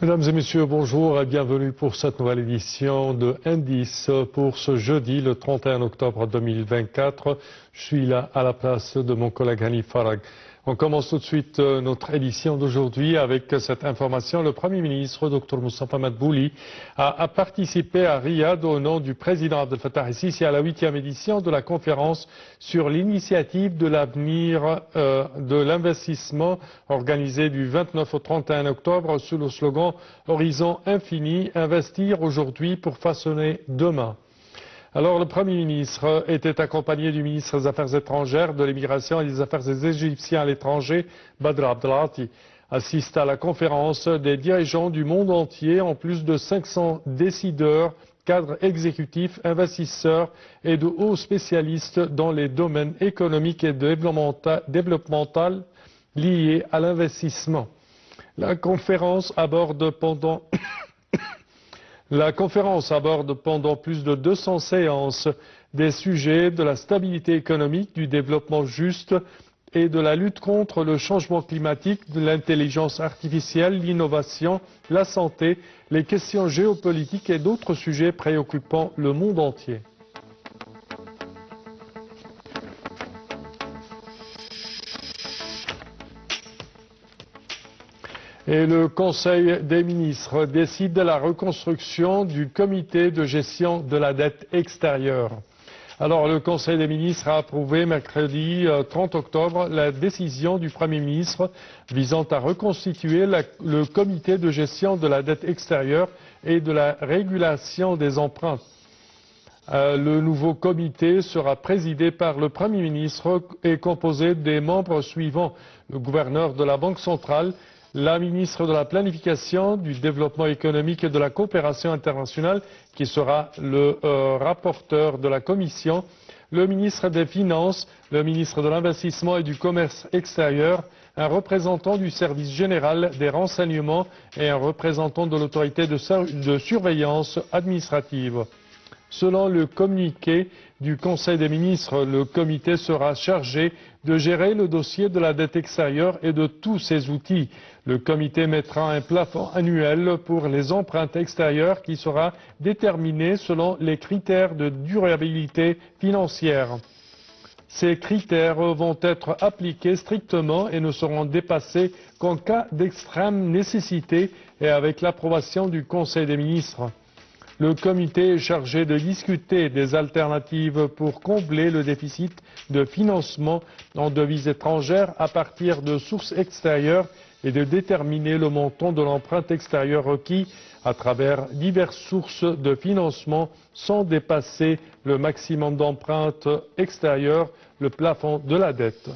Mesdames et messieurs, bonjour et bienvenue pour cette nouvelle édition de Indice pour ce jeudi, le 31 octobre 2024. Je suis là à la place de mon collègue Hanif Farag. On commence tout de suite notre édition d'aujourd'hui avec cette information. Le Premier ministre, Dr Moustapha Madbouli, a participé à Riyad au nom du président Abdel Fattah el-Sisi à la 8e édition de la conférence sur l'initiative de l'avenir de l'investissement organisée du 29 au 31 octobre sous le slogan Horizon infini, investir aujourd'hui pour façonner demain. Alors, le Premier ministre était accompagné du ministre des Affaires étrangères, de l'immigration et des Affaires des Égyptiens à l'étranger, Badr Abdelati, assiste à la conférence des dirigeants du monde entier, en plus de 500 décideurs, cadres exécutifs, investisseurs et de hauts spécialistes dans les domaines économiques et développementaux liés à l'investissement. La conférence aborde pendant plus de 200 séances des sujets de la stabilité économique, du développement juste et de la lutte contre le changement climatique, de l'intelligence artificielle, l'innovation, la santé, les questions géopolitiques et d'autres sujets préoccupant le monde entier. Et le Conseil des ministres décide de la reconstruction du comité de gestion de la dette extérieure. Alors, le Conseil des ministres a approuvé mercredi 30 octobre la décision du Premier ministre visant à reconstituer le comité de gestion de la dette extérieure et de la régulation des emprunts. Le nouveau comité sera présidé par le Premier ministre et composé des membres suivants: le gouverneur de la Banque centrale, la ministre de la Planification, du Développement économique et de la Coopération internationale, qui sera le rapporteur de la Commission, le ministre des Finances, le ministre de l'Investissement et du Commerce extérieur, un représentant du service général des renseignements et un représentant de l'autorité de surveillance administrative. Selon le communiqué du Conseil des ministres, le comité sera chargé de gérer le dossier de la dette extérieure et de tous ses outils. Le comité mettra un plafond annuel pour les emprunts extérieures qui sera déterminé selon les critères de durabilité financière. Ces critères vont être appliqués strictement et ne seront dépassés qu'en cas d'extrême nécessité et avec l'approbation du Conseil des ministres. Le comité est chargé de discuter des alternatives pour combler le déficit de financement en devises étrangères à partir de sources extérieures et de déterminer le montant de l'emprunt extérieur requis à travers diverses sources de financement sans dépasser le maximum d'empruntes extérieures, le plafond de la dette.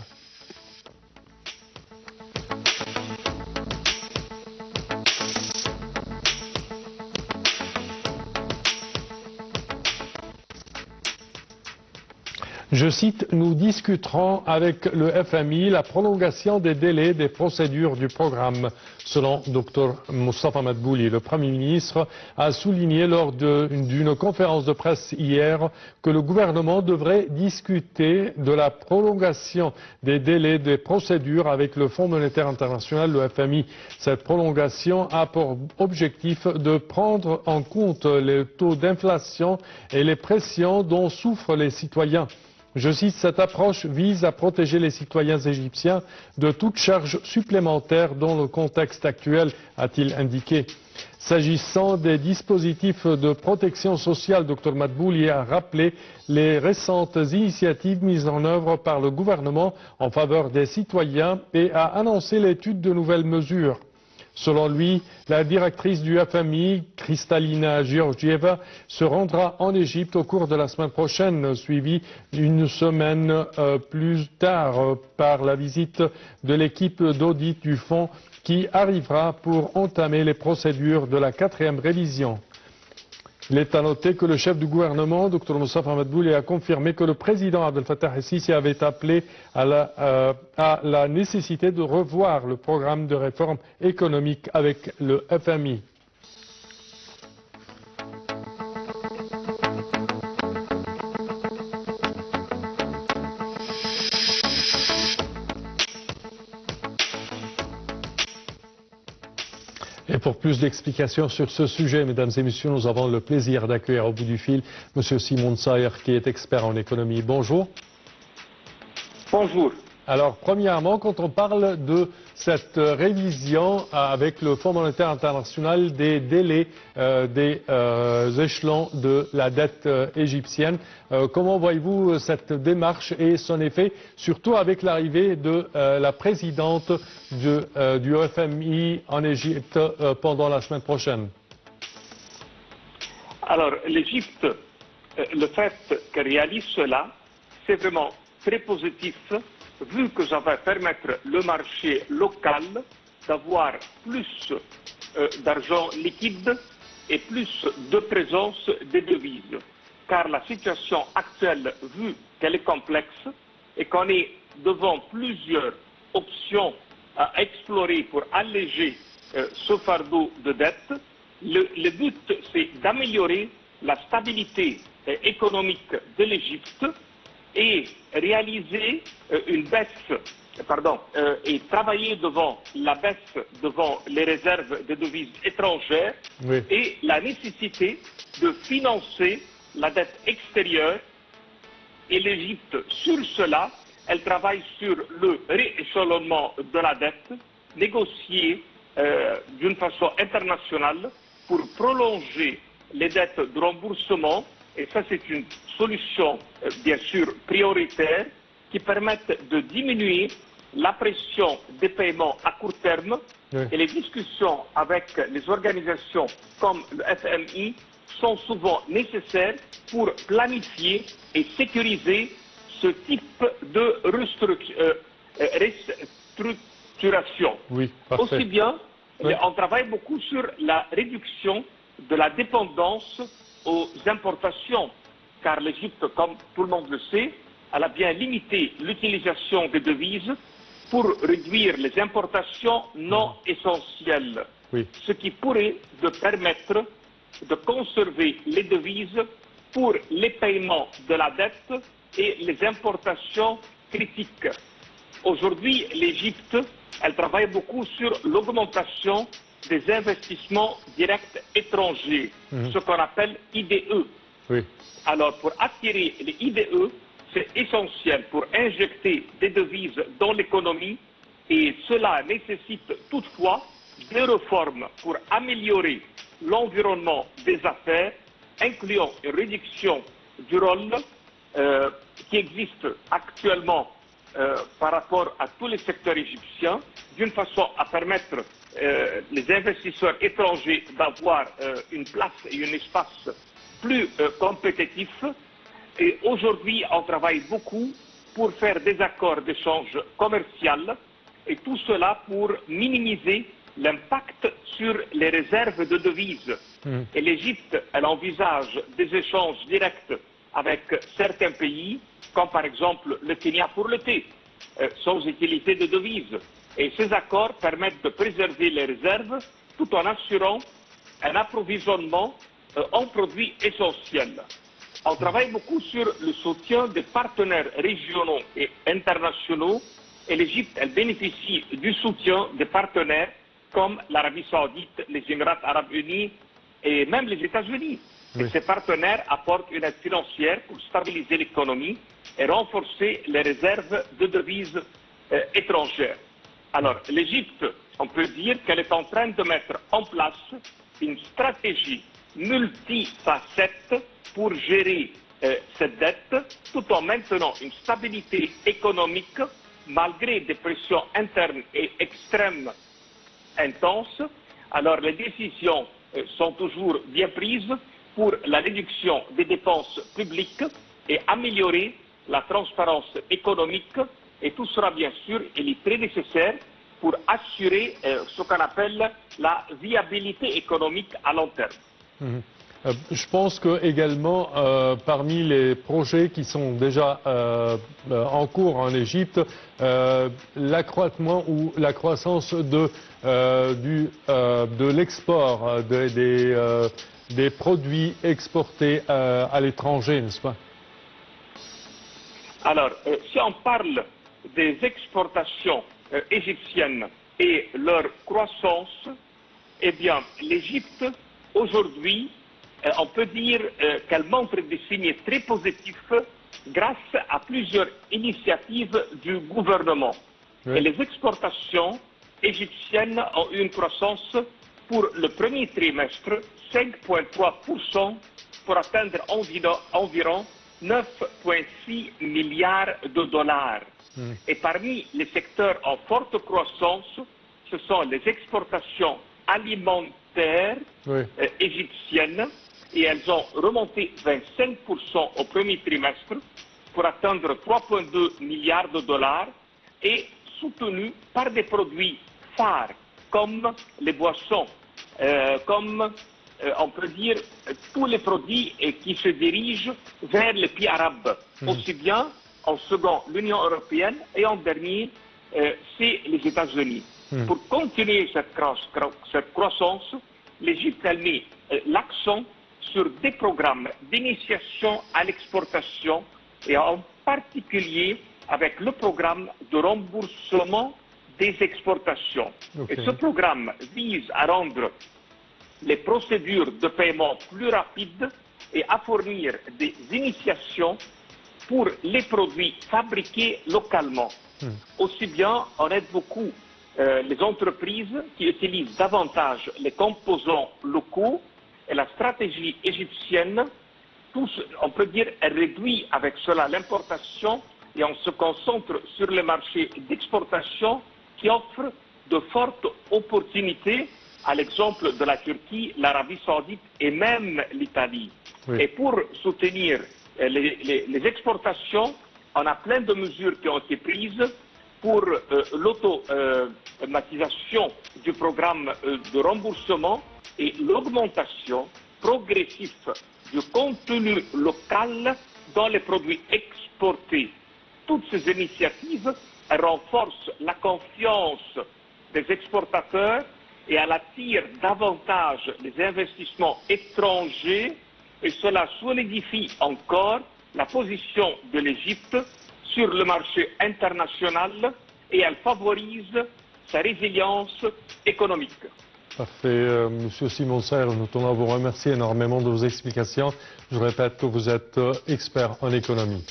Je cite, « Nous discuterons avec le FMI la prolongation des délais des procédures du programme », selon Dr Moustapha Madbouli. Le Premier ministre a souligné lors d'une conférence de presse hier que le gouvernement devrait discuter de la prolongation des délais des procédures avec le Fonds monétaire international, le FMI. Cette prolongation a pour objectif de prendre en compte les taux d'inflation et les pressions dont souffrent les citoyens. Je cite, « Cette approche vise à protéger les citoyens égyptiens de toute charge supplémentaire dans le contexte actuel », a-t-il indiqué. S'agissant des dispositifs de protection sociale, Dr Madbouli a rappelé les récentes initiatives mises en œuvre par le gouvernement en faveur des citoyens et a annoncé l'étude de nouvelles mesures. Selon lui, la directrice du FMI, Kristalina Georgieva, se rendra en Égypte au cours de la semaine prochaine, suivie une semaine plus tard par la visite de l'équipe d'audit du fonds qui arrivera pour entamer les procédures de la 4e révision. Il est à noter que le chef du gouvernement, Dr Moustapha Madbouli, a confirmé que le président Abdel Fattah el-Sisi avait appelé à la nécessité de revoir le programme de réforme économique avec le FMI. Et Pour plus d'explications sur ce sujet, mesdames et messieurs, nous avons le plaisir d'accueillir au bout du fil M. Simon Sayer, qui est expert en économie. Bonjour. Bonjour. Alors, premièrement, quand on parle de cette révision avec le Fonds monétaire international des délais des échelons de la dette égyptienne, comment voyez-vous cette démarche et son effet, surtout avec l'arrivée de la présidente du FMI en Égypte pendant la semaine prochaine? Alors, l'Égypte, le fait qu'elle réalise cela, c'est vraiment très positif, vu que ça va permettre le marché local d'avoir plus d'argent liquide et plus de présence des devises. Car la situation actuelle, vu qu'elle est complexe et qu'on est devant plusieurs options à explorer pour alléger ce fardeau de dette, le but c'est d'améliorer la stabilité économique de l'Égypte et réaliser une baisse, et travailler devant la baisse devant les réserves de devises étrangères et la nécessité de financer la dette extérieure. Et l'Égypte, sur cela, elle travaille sur le rééchelonnement de la dette, négocié d'une façon internationale pour prolonger les dettes de remboursement. Et ça, c'est une solution, bien sûr, prioritaire qui permette de diminuer la pression des paiements à court terme. Et les discussions avec les organisations comme le FMI sont souvent nécessaires pour planifier et sécuriser ce type de restructuration. Oui, parfait. Aussi bien, on travaille beaucoup sur la réduction de la dépendance aux importations, car l'Égypte, comme tout le monde le sait, elle a bien limité l'utilisation des devises pour réduire les importations non essentielles, ce qui pourrait de permettre de conserver les devises pour les paiements de la dette et les importations critiques. Aujourd'hui, l'Égypte, elle travaille beaucoup sur l'augmentation des investissements directs étrangers, ce qu'on appelle IDE. Alors, pour attirer les IDE, c'est essentiel pour injecter des devises dans l'économie et cela nécessite toutefois des réformes pour améliorer l'environnement des affaires, incluant une réduction du rôle qui existe actuellement par rapport à tous les secteurs égyptiens, d'une façon à permettre les investisseurs étrangers d'avoir une place et un espace plus compétitif. Et aujourd'hui, on travaille beaucoup pour faire des accords d'échange commercial et tout cela pour minimiser l'impact sur les réserves de devises. Et l'Égypte, elle envisage des échanges directs avec certains pays, comme par exemple le Kenya pour le thé, sans utilité de devises. Et ces accords permettent de préserver les réserves tout en assurant un approvisionnement en produits essentiels. On travaille beaucoup sur le soutien des partenaires régionaux et internationaux et l'Égypte, elle bénéficie du soutien des partenaires comme l'Arabie Saoudite, les Émirats Arabes Unis et même les États-Unis. Et ces partenaires apportent une aide financière pour stabiliser l'économie et renforcer les réserves de devises étrangères. Alors, l'Égypte, on peut dire qu'elle est en train de mettre en place une stratégie multifacette pour gérer cette dette, tout en maintenant une stabilité économique malgré des pressions internes et extrêmes intenses. Alors, les décisions sont toujours bien prises pour la réduction des dépenses publiques et améliorer la transparence économique. Et tout sera bien sûr, il est très nécessaire pour assurer ce qu'on appelle la viabilité économique à long terme. Je pense que également parmi les projets qui sont déjà en cours en Égypte, l'accroissement ou la croissance de l'export des produits exportés à l'étranger, n'est-ce pas? Alors, si on parle des exportations égyptiennes et leur croissance, Eh bien, l'Égypte, aujourd'hui, on peut dire qu'elle montre des signes très positifs grâce à plusieurs initiatives du gouvernement. Oui. Et les exportations égyptiennes ont eu une croissance pour le premier trimestre 5,3% pour atteindre environ 9,6 milliards de dollars. Et parmi les secteurs en forte croissance, ce sont les exportations alimentaires égyptiennes, et elles ont remonté 25% au premier trimestre pour atteindre 3,2 milliards de dollars et soutenues par des produits phares comme les boissons, comme on peut dire tous les produits qui se dirigent vers les pays arabes, aussi bien en second l'Union européenne et en dernier c'est les États-Unis. Pour continuer cette croissance, l'Égypte a mis l'accent sur des programmes d'initiation à l'exportation et en particulier avec le programme de remboursement des exportations. Et ce programme vise à rendre les procédures de paiement plus rapides et à fournir des initiations pour les produits fabriqués localement. Aussi bien, on aide beaucoup les entreprises qui utilisent davantage les composants locaux et la stratégie égyptienne, on peut dire, elle réduit avec cela l'importation et on se concentre sur les marchés d'exportation qui offrent de fortes opportunités, à l'exemple de la Turquie, l'Arabie Saoudite et même l'Italie. Et pour soutenir les exportations, on a plein de mesures qui ont été prises pour l'automatisation du programme de remboursement et l'augmentation progressive du contenu local dans les produits exportés. Toutes ces initiatives renforcent la confiance des exportateurs et elle attire davantage les investissements étrangers et cela solidifie encore la position de l'Égypte sur le marché international et elle favorise sa résilience économique. Parfait. Monsieur Simon Serre, nous tenons à vous remercier énormément de vos explications. Je répète que vous êtes expert en économie.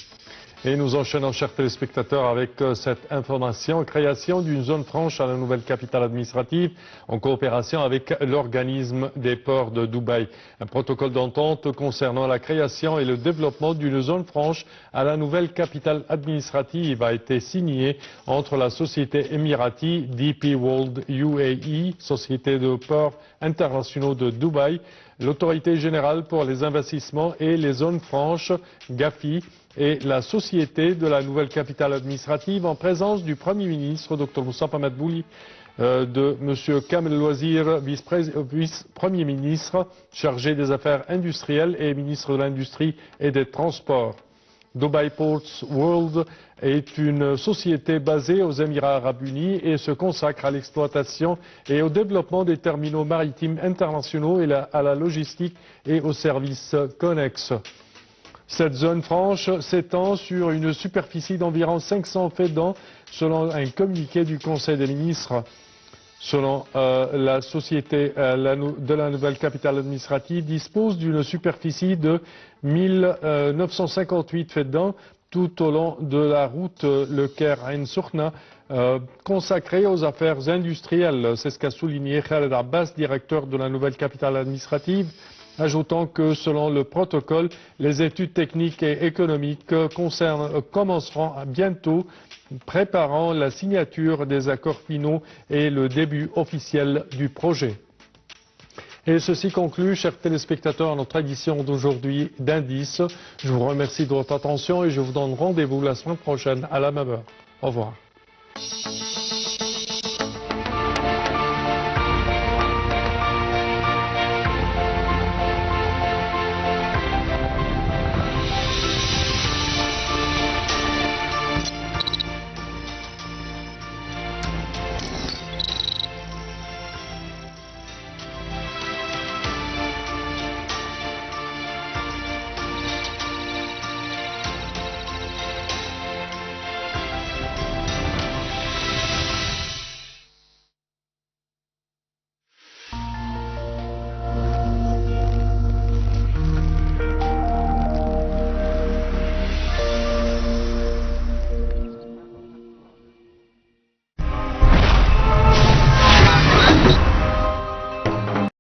Et nous enchaînons, chers téléspectateurs, avec cette information. Création d'une zone franche à la nouvelle capitale administrative en coopération avec l'organisme des ports de Dubaï. Un protocole d'entente concernant la création et le développement d'une zone franche à la nouvelle capitale administrative a été signé entre la société émirati DP World UAE, société de ports internationaux de Dubaï, l'autorité générale pour les investissements et les zones franches, GAFI, et la société de la nouvelle capitale administrative en présence du Premier ministre, Dr Moussa Mamadbouli, de M. Kamel Loisir, vice-premier ministre chargé des affaires industrielles et ministre de l'Industrie et des Transports. Dubai Ports World est une société basée aux Émirats arabes unis et se consacre à l'exploitation et au développement des terminaux maritimes internationaux et à la logistique et aux services connexes. Cette zone franche s'étend sur une superficie d'environ 500 faidans selon un communiqué du Conseil des ministres. Selon la société de la nouvelle capitale administrative, dispose d'une superficie de 1958 faidans tout au long de la route Le Caire-Ain Sokhna, consacrée aux affaires industrielles. C'est ce qu'a souligné Khaled Abbas, directeur de la nouvelle capitale administrative, ajoutant que selon le protocole, les études techniques et économiques commenceront bientôt, préparant la signature des accords finaux et le début officiel du projet. Et ceci conclut, chers téléspectateurs, notre édition d'aujourd'hui d'Indice. Je vous remercie de votre attention et je vous donne rendez-vous la semaine prochaine à la même heure. Au revoir.